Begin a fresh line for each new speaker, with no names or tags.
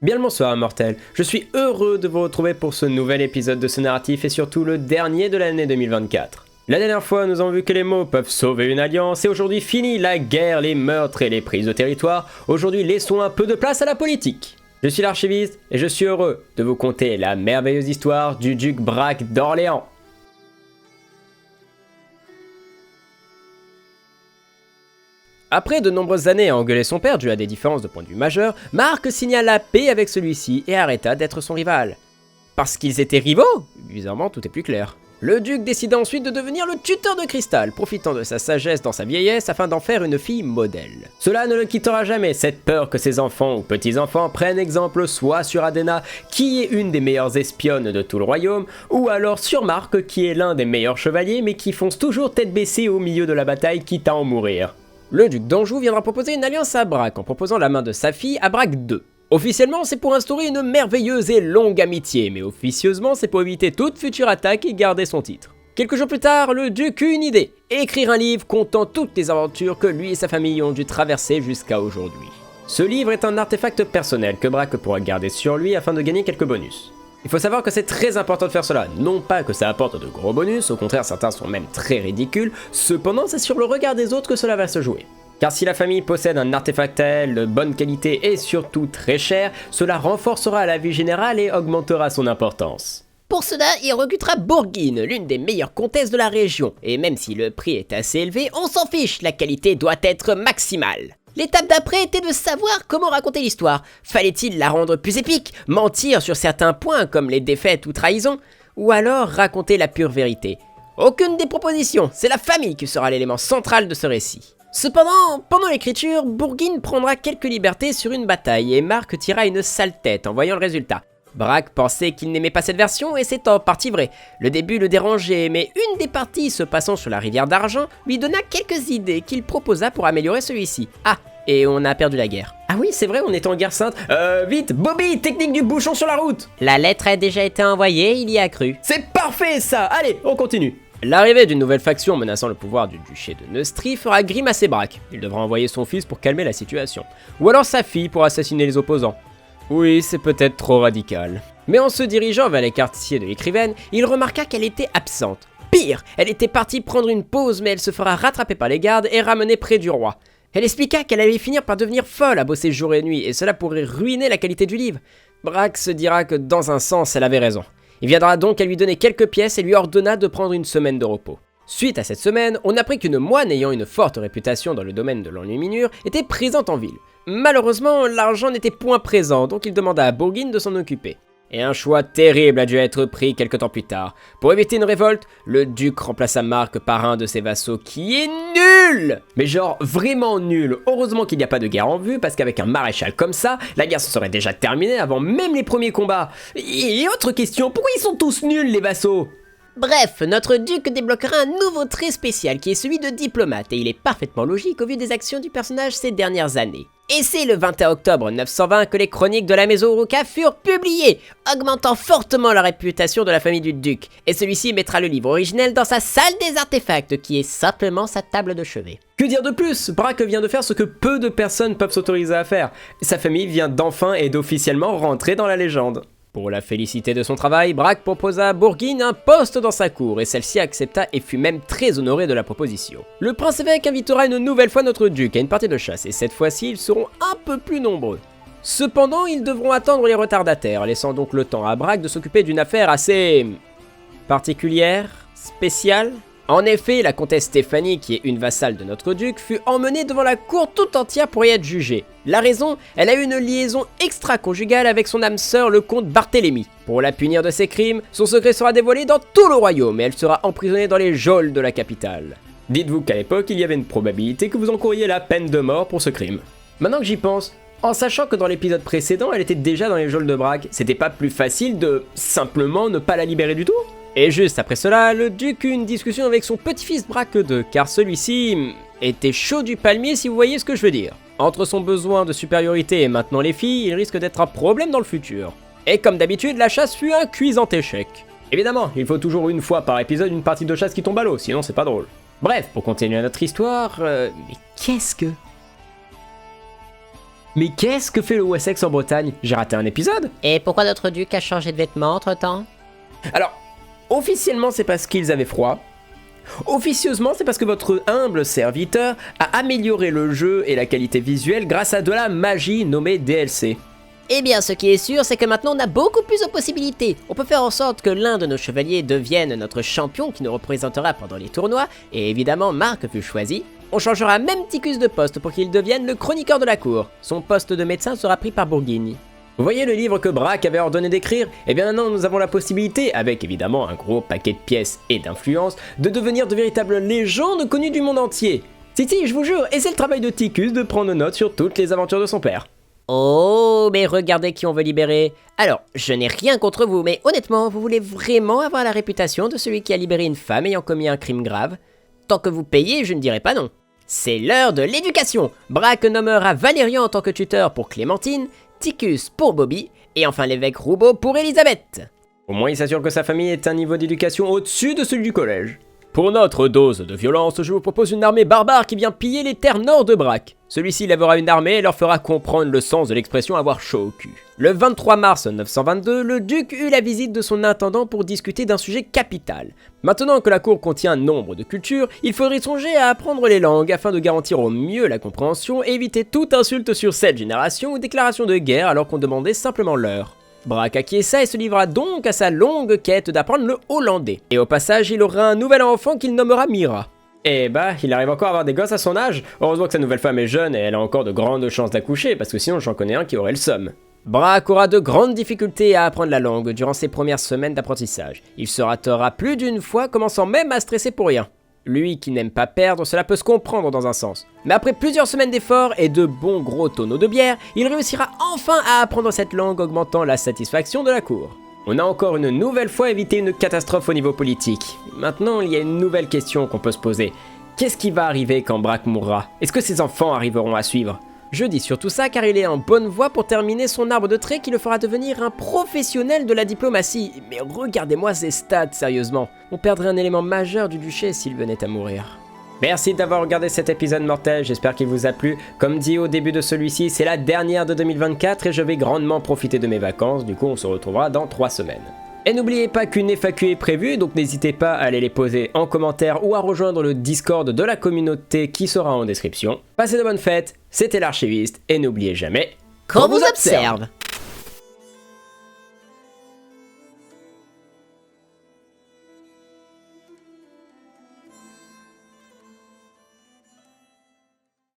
Bien le bonsoir mortel, je suis heureux de vous retrouver pour ce nouvel épisode de ce narratif et surtout le dernier de l'année 2024. La dernière fois nous avons vu que les mots peuvent sauver une alliance et aujourd'hui fini la guerre, les meurtres et les prises de territoire. Aujourd'hui laissons un peu de place à la politique. Je suis l'archiviste et je suis heureux de vous conter la merveilleuse histoire du duc Braque d'Orléans. Après de nombreuses années à engueuler son père dû à des différences de point de vue majeurs, Marc signa la paix avec celui-ci et arrêta d'être son rival. Parce qu'ils étaient rivaux? Bizarrement, tout est plus clair. Le duc décida ensuite de devenir le tuteur de Cristal, profitant de sa sagesse dans sa vieillesse afin d'en faire une fille modèle. Cela ne le quittera jamais, cette peur que ses enfants ou petits-enfants prennent exemple soit sur Adena, qui est une des meilleures espionnes de tout le royaume, ou alors sur Marc, qui est l'un des meilleurs chevaliers mais qui fonce toujours tête baissée au milieu de la bataille quitte à en mourir. Le duc d'Anjou viendra proposer une alliance à Braque en proposant la main de sa fille à Braque II. Officiellement, c'est pour instaurer une merveilleuse et longue amitié, mais officieusement, c'est pour éviter toute future attaque et garder son titre. Quelques jours plus tard, le duc eut une idée, écrire un livre contant toutes les aventures que lui et sa famille ont dû traverser jusqu'à aujourd'hui. Ce livre est un artefact personnel que Braque pourra garder sur lui afin de gagner quelques bonus. Il faut savoir que c'est très important de faire cela, non pas que ça apporte de gros bonus, au contraire certains sont même très ridicules, cependant c'est sur le regard des autres que cela va se jouer. Car si la famille possède un artefact de bonne qualité et surtout très cher, cela renforcera la vie générale et augmentera son importance.
Pour cela, il recrutera Bourguine, l'une des meilleures comtesses de la région, et même si le prix est assez élevé, on s'en fiche, la qualité doit être maximale. L'étape d'après était de savoir comment raconter l'histoire. Fallait-il la rendre plus épique, mentir sur certains points comme les défaites ou trahisons, ou alors raconter la pure vérité? Aucune des propositions, c'est la famille qui sera l'élément central de ce récit. Cependant, pendant l'écriture, Bourguine prendra quelques libertés sur une bataille et Marc tira une sale tête en voyant le résultat. Braque pensait qu'il n'aimait pas cette version et c'est en partie vrai. Le début le dérangeait, mais une des parties se passant sur la rivière d'Argent lui donna quelques idées qu'il proposa pour améliorer celui-ci. Ah, et on a perdu la guerre.
Ah oui, c'est vrai, on est en guerre sainte. Vite, Bobby, technique du bouchon sur la route.
La lettre a déjà été envoyée, il y a cru.
C'est parfait ça. Allez, on continue. L'arrivée d'une nouvelle faction menaçant le pouvoir du duché de Neustrie fera grimacer Braque. Il devra envoyer son fils pour calmer la situation. Ou alors sa fille pour assassiner les opposants. Oui, c'est peut-être trop radical. Mais en se dirigeant vers les quartiers de l'écrivaine, il remarqua qu'elle était absente. Pire, elle était partie prendre une pause mais elle se fera rattraper par les gardes et ramener près du roi. Elle expliqua qu'elle allait finir par devenir folle à bosser jour et nuit et cela pourrait ruiner la qualité du livre. Braque se dira que dans un sens, elle avait raison. Il viendra donc à lui donner quelques pièces et lui ordonna de prendre une semaine de repos. Suite à cette semaine, on apprit qu'une moine ayant une forte réputation dans le domaine de l'enluminure était présente en ville. Malheureusement, l'argent n'était point présent, donc il demanda à Bourguine de s'en occuper. Et un choix terrible a dû être pris quelque temps plus tard. Pour éviter une révolte, le duc remplaça Marc par un de ses vassaux qui est nul! Mais genre vraiment nul. Heureusement qu'il n'y a pas de guerre en vue, parce qu'avec un maréchal comme ça, la guerre se serait déjà terminée avant même les premiers combats. Et autre question, pourquoi ils sont tous nuls les vassaux?
Bref, notre duc débloquera un nouveau trait spécial qui est celui de diplomate et il est parfaitement logique au vu des actions du personnage ces dernières années. Et c'est le 21 octobre 920 que les chroniques de la maison Uruka furent publiées, augmentant fortement la réputation de la famille du duc. Et celui-ci mettra le livre originel dans sa salle des artefacts qui est simplement sa table de chevet.
Que dire de plus? Braque vient de faire ce que peu de personnes peuvent s'autoriser à faire. Sa famille vient d'enfin et d'officiellement rentrer dans la légende. Pour la féliciter de son travail, Braque proposa à Bourguine un poste dans sa cour et celle-ci accepta et fut même très honorée de la proposition. Le prince-évêque invitera une nouvelle fois notre duc à une partie de chasse et cette fois-ci ils seront un peu plus nombreux. Cependant, ils devront attendre les retardataires, laissant donc le temps à Braque de s'occuper d'une affaire assez particulière, spéciale. En effet, la comtesse Stéphanie, qui est une vassale de notre duc, fut emmenée devant la cour tout entière pour y être jugée. La raison, elle a eu une liaison extra-conjugale avec son âme sœur, le comte Barthélemy. Pour la punir de ses crimes, son secret sera dévoilé dans tout le royaume et elle sera emprisonnée dans les geôles de la capitale. Dites-vous qu'à l'époque, il y avait une probabilité que vous encouriez la peine de mort pour ce crime. Maintenant que j'y pense, en sachant que dans l'épisode précédent, elle était déjà dans les geôles de Braque, c'était pas plus facile de simplement ne pas la libérer du tout ? Et juste après cela, le duc eut une discussion avec son petit-fils Braque II, car celui-ci était chaud du palmier si vous voyez ce que je veux dire. Entre son besoin de supériorité et maintenant les filles, il risque d'être un problème dans le futur. Et comme d'habitude, la chasse fut un cuisant échec. Évidemment, il faut toujours une fois par épisode une partie de chasse qui tombe à l'eau, sinon c'est pas drôle. Bref, pour continuer notre histoire, mais qu'est-ce que... Mais qu'est-ce que fait le Wessex en Bretagne? J'ai raté un épisode?
Et pourquoi notre duc a changé de vêtements entre-temps?
Alors, officiellement c'est parce qu'ils avaient froid. Officieusement c'est parce que votre humble serviteur a amélioré le jeu et la qualité visuelle grâce à de la magie nommée DLC.
Eh bien, ce qui est sûr, c'est que maintenant on a beaucoup plus de possibilités. On peut faire en sorte que l'un de nos chevaliers devienne notre champion qui nous représentera pendant les tournois, et évidemment Marc fut choisi. On changera même Ticus de poste pour qu'il devienne le chroniqueur de la cour. Son poste de médecin sera pris par Bourguigne.
Vous voyez le livre que Braque avait ordonné d'écrire? Eh bien maintenant nous avons la possibilité, avec évidemment un gros paquet de pièces et d'influence, de devenir de véritables légendes connues du monde entier. Si, je vous jure, et c'est le travail de Ticus de prendre note sur toutes les aventures de son père.
Oh, mais regardez qui on veut libérer. Alors, je n'ai rien contre vous, mais honnêtement, vous voulez vraiment avoir la réputation de celui qui a libéré une femme ayant commis un crime grave? Tant que vous payez, je ne dirai pas non. C'est l'heure de l'éducation. Braque nommera Valérian en tant que tuteur pour Clémentine, Ticus pour Bobby, et enfin l'évêque Roubaud pour Elisabeth.
Au moins il s'assure que sa famille ait un niveau d'éducation au-dessus de celui du collège. Pour notre dose de violence, je vous propose une armée barbare qui vient piller les terres nord de Braque. Celui-ci lèvera une armée et leur fera comprendre le sens de l'expression avoir chaud au cul. Le 23 mars 922, le duc eut la visite de son intendant pour discuter d'un sujet capital. Maintenant que la cour contient nombre de cultures, il faudrait songer à apprendre les langues afin de garantir au mieux la compréhension et éviter toute insulte sur cette génération ou déclaration de guerre alors qu'on demandait simplement l'heure. Braque acquiesça et se livra donc à sa longue quête d'apprendre le hollandais. Et au passage, il aura un nouvel enfant qu'il nommera Mira. Eh bah, il arrive encore à avoir des gosses à son âge. Heureusement que sa nouvelle femme est jeune et elle a encore de grandes chances d'accoucher, parce que sinon j'en connais un qui aurait le somme. Braque aura de grandes difficultés à apprendre la langue durant ses premières semaines d'apprentissage. Il se ratera plus d'une fois, commençant même à stresser pour rien. Lui qui n'aime pas perdre, cela peut se comprendre dans un sens. Mais après plusieurs semaines d'efforts et de bons gros tonneaux de bière, il réussira enfin à apprendre cette langue, augmentant la satisfaction de la cour. On a encore une nouvelle fois évité une catastrophe au niveau politique. Maintenant, il y a une nouvelle question qu'on peut se poser. Qu'est-ce qui va arriver quand Braque mourra? Est-ce que ses enfants arriveront à suivre? Je dis surtout ça car il est en bonne voie pour terminer son arbre de traits qui le fera devenir un professionnel de la diplomatie. Mais regardez-moi ces stats, sérieusement. On perdrait un élément majeur du duché s'il venait à mourir. Merci d'avoir regardé cet épisode mortel, j'espère qu'il vous a plu. Comme dit au début de celui-ci, c'est la dernière de 2024 et je vais grandement profiter de mes vacances, du coup on se retrouvera dans 3 semaines. Et n'oubliez pas qu'une FAQ est prévue, donc n'hésitez pas à aller les poser en commentaire ou à rejoindre le Discord de la communauté qui sera en description. Passez de bonnes fêtes, c'était l'archiviste et n'oubliez jamais
Qu'on vous observe.